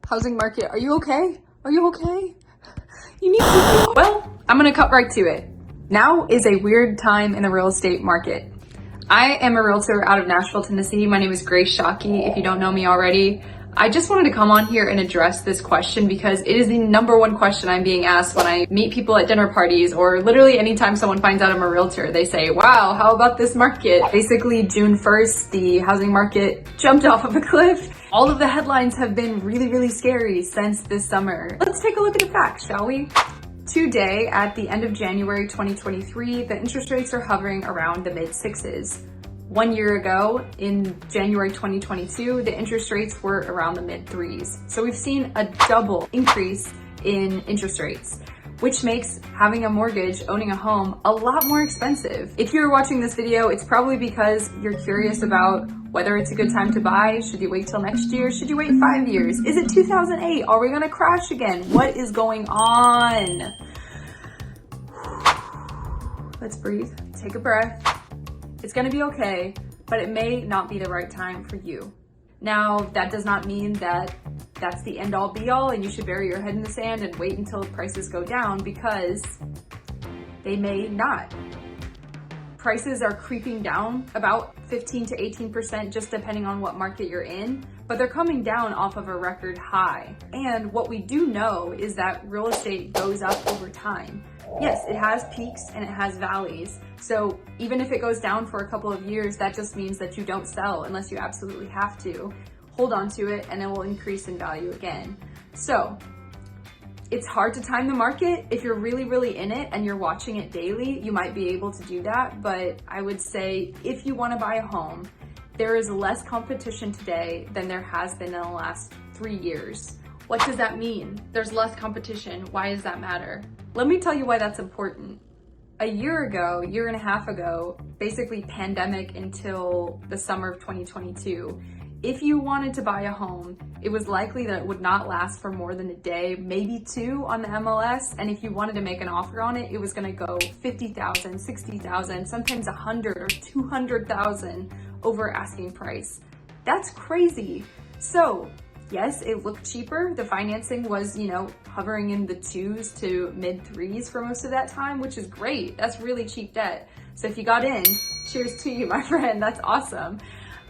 Housing market, are you okay? Are you okay? You need to. Well, I'm gonna cut right to it. Now is a weird time in the real estate market. I am a realtor out of Nashville, Tennessee. My name is Grace Shockey, if you don't know me already. I just wanted to come on here and address this question because it is the number one question I'm being asked when I meet people at dinner parties, or literally anytime someone finds out I'm a realtor. They say, wow, how about this market? Basically, June 1st, the housing market jumped off of a cliff. All of the headlines have been really scary since this summer. Let's take a look at the facts, shall we? Today, at the end of January 2023, the interest rates are hovering around the mid-sixes. 1 year ago, in January 2022, the interest rates were around the mid-threes. So we've seen a double increase in interest rates, which makes having a mortgage, owning a home, a lot more expensive. If you're watching this video, it's probably because you're curious about whether it's a good time to buy. Should you wait till next year? Should you wait 5 years? Is it 2008? Are we gonna crash again? What is going on? Let's breathe, take a breath. It's gonna be okay, but it may not be the right time for you. Now, that does not mean that that's the end all be all and you should bury your head in the sand and wait until prices go down, because they may not. Prices are creeping down about 15 to 18%, just depending on what market you're in, but they're coming down off of a record high. And what we do know is that real estate goes up over time. Yes, it has peaks and it has valleys. So even if it goes down for a couple of years, that just means that you don't sell unless you absolutely have to. Hold on to it and it will increase in value again. So it's hard to time the market. If you're really in it and you're watching it daily, you might be able to do that. But I would say if you want to buy a home, there is less competition today than there has been in the last 3 years. What does that mean? There's less competition. Why does that matter? Let me tell you why that's important. A year and a half ago, basically pandemic until the summer of 2022, if you wanted to buy a home, it was likely that it would not last for more than a day, maybe two on the MLS. And if you wanted to make an offer on it, it was gonna go 50,000, 60,000, sometimes 100 or 200,000 over asking price. That's crazy. So yes, it looked cheaper. The financing was, hovering in the 2s to mid-3s for most of that time, which is great. That's really cheap debt. So if you got in, cheers to you, my friend, that's awesome.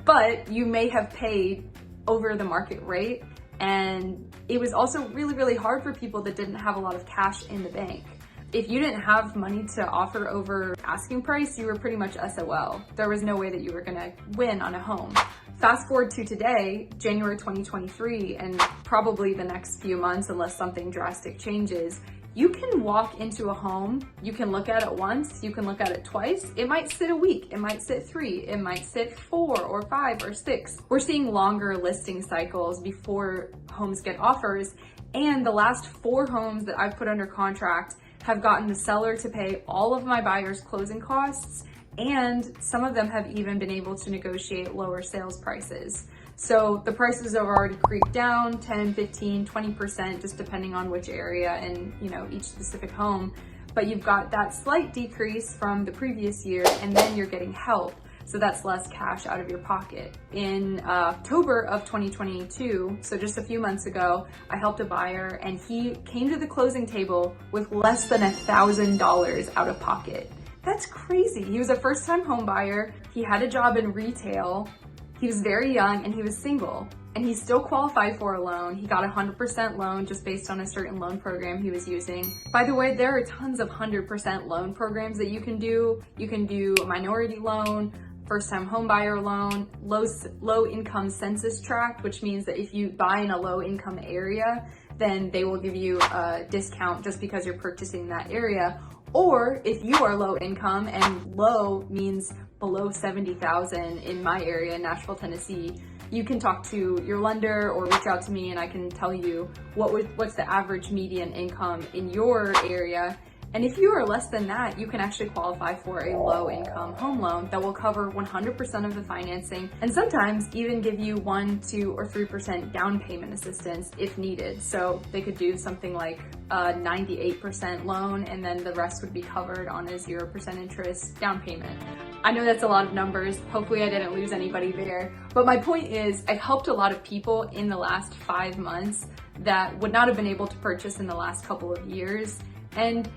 But you may have paid over the market rate. And it was also really hard for people that didn't have a lot of cash in the bank. If you didn't have money to offer over asking price, you were pretty much SOL. There was no way that you were gonna win on a home. Fast forward to today, January 2023, and probably the next few months, unless something drastic changes, you can walk into a home, you can look at it once, you can look at it twice. It might sit a week, it might sit 3, it might sit 4 or 5 or 6. We're seeing longer listing cycles before homes get offers. And the last 4 homes that I've put under contract have gotten the seller to pay all of my buyers' closing costs, and some of them have even been able to negotiate lower sales prices. So the prices have already creeped down 10, 15, 20%, just depending on which area and each specific home. But you've got that slight decrease from the previous year, and then you're getting help. So that's less cash out of your pocket. In October of 2022, so just a few months ago, I helped a buyer and he came to the closing table with less than $1,000 out of pocket. That's crazy. He was a first-time home buyer. He had a job in retail. He was very young and he was single, and he still qualified for a loan. He got a 100% loan just based on a certain loan program he was using. By the way, there are tons of 100% loan programs that you can do. You can do a minority loan, first-time home buyer loan, low income census tract, which means that if you buy in a low income area, then they will give you a discount just because you're purchasing that area. Or if you are low income, and low means below 70,000 in my area, Nashville, Tennessee, you can talk to your lender or reach out to me and I can tell you what's the average median income in your area. And if you are less than that, you can actually qualify for a low income home loan that will cover 100% of the financing, and sometimes even give you 1, 2, or 3% down payment assistance if needed. So they could do something like a 98% loan and then the rest would be covered on a 0% interest down payment. I know that's a lot of numbers. Hopefully I didn't lose anybody there. But my point is, I've helped a lot of people in the last 5 months that would not have been able to purchase in the last couple of years. And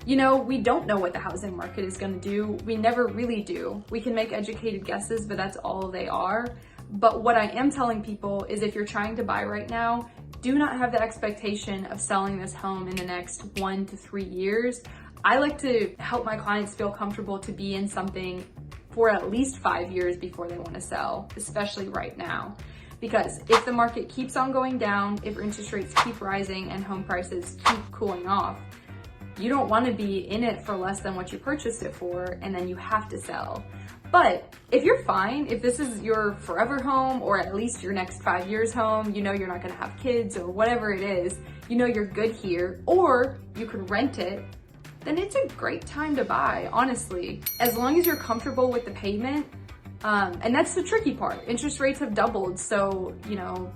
you know, we don't know what the housing market is going to do. We never really do. We can make educated guesses, but that's all they are. But what I am telling people is if you're trying to buy right now, do not have the expectation of selling this home in the next 1 to 3 years. I like to help my clients feel comfortable to be in something for at least 5 years before they want to sell, especially right now. Because if the market keeps on going down, if interest rates keep rising and home prices keep cooling off, you don't want to be in it for less than what you purchased it for, and then you have to sell. But if you're fine, if this is your forever home or at least your next 5 years home, you know you're not going to have kids or whatever it is, you know you're good here, or you could rent it, then it's a great time to buy, honestly. As long as you're comfortable with the payment, and that's the tricky part. Interest rates have doubled, so, you know,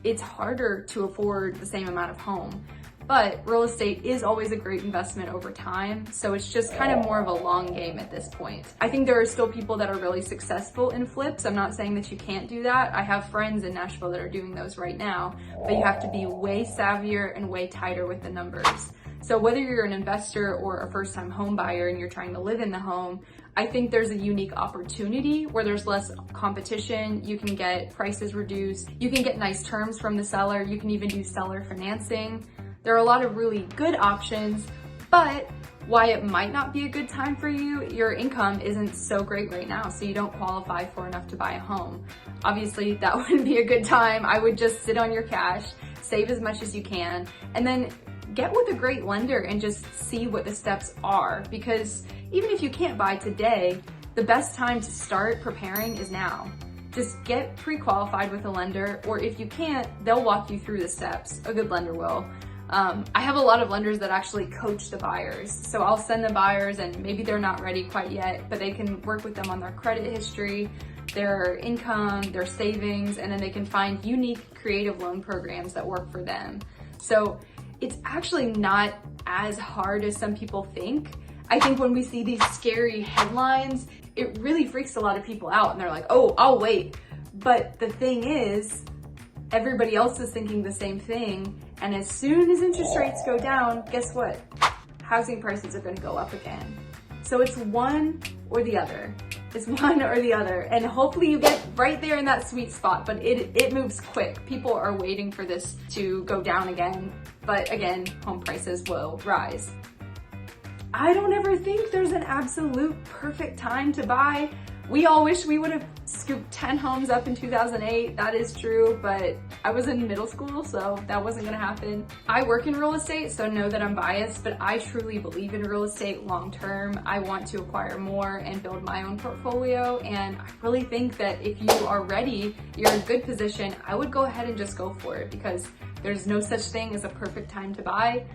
it's harder to afford the same amount of home. But real estate is always a great investment over time, so it's just kind of more of a long game at this point. I think there are still people that are really successful in flips. I'm not saying that you can't do that. I have friends in Nashville that are doing those right now, but you have to be way savvier and way tighter with the numbers. So whether you're an investor or a first-time home buyer and you're trying to live in the home, I think there's a unique opportunity where there's less competition. You can get prices reduced. You can get nice terms from the seller. You can even do seller financing. There are a lot of really good options, but why it might not be a good time for you, your income isn't so great right now, so you don't qualify for enough to buy a home. Obviously, that wouldn't be a good time. I would just sit on your cash, save as much as you can, and then get with a great lender and just see what the steps are. Because even if you can't buy today, the best time to start preparing is now. Just get pre-qualified with a lender, or if you can't, they'll walk you through the steps. A good lender will. I have a lot of lenders that actually coach the buyers. So I'll send the buyers and maybe they're not ready quite yet, but they can work with them on their credit history, their income, their savings, and then they can find unique creative loan programs that work for them. So it's actually not as hard as some people think. I think when we see these scary headlines, it really freaks a lot of people out and they're like, oh, I'll wait. But the thing is, everybody else is thinking the same thing. And as soon as interest rates go down, guess what? Housing prices are going to go up again. So it's one or the other. It's one or the other. And hopefully you get right there in that sweet spot, but it moves quick. People are waiting for this to go down again. But again, home prices will rise. I don't ever think there's an absolute perfect time to buy. We all wish we would have scooped 10 homes up in 2008. That is true, but I was in middle school, so that wasn't gonna happen. I work in real estate, so know that I'm biased, but I truly believe in real estate long term. I want to acquire more and build my own portfolio, and I really think that if you are ready, you're in a good position, I would go ahead and just go for it because there's no such thing as a perfect time to buy.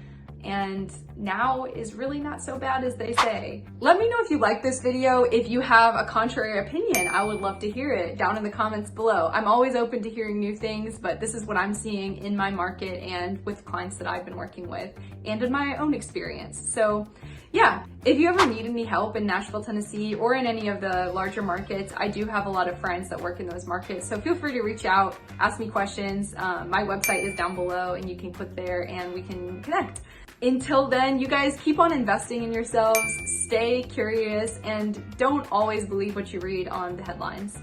And now is really not so bad as they say. Let me know if you like this video. If you have a contrary opinion, I would love to hear it down in the comments below. I'm always open to hearing new things, but this is what I'm seeing in my market and with clients that I've been working with and in my own experience. So yeah, if you ever need any help in Nashville, Tennessee, or in any of the larger markets, I do have a lot of friends that work in those markets. So feel free to reach out, ask me questions. My website is down below and you can click there and we can connect. Until then, you guys keep on investing in yourselves, stay curious, and don't always believe what you read on the headlines.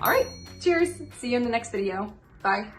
All right, cheers. See you in the next video. Bye.